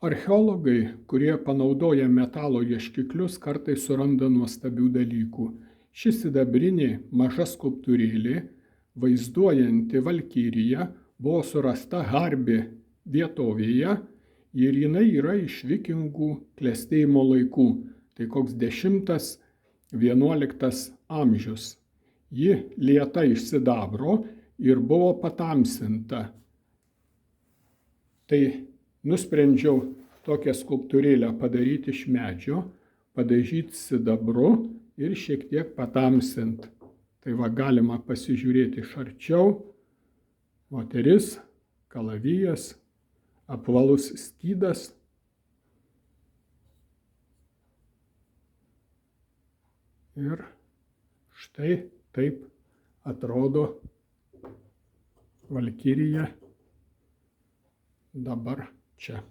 Archeologai, kurie panaudoja metalo ieškiklius, kartais suranda nuostabių dalykų. Ši sidabrinė maža skulptūrėlė, vaizduojanti Valkyriją, buvo surasta Harbi vietovėje ir jinai yra iš vikingų klestėjimo laikų. Tai koks 10–11 amžius. Ji lieta iš sidabro ir buvo patamsinta. Tai nusprendžiau tokią skulptūrėlę padaryti iš medžio, padažyti sidabru ir šiek tiek patamsinti. Tai va, galima pasižiūrėti iš arčiau. Moteris, kalavijas, apvalus skydas. Ir štai taip atrodo Valkyrija dabar čia.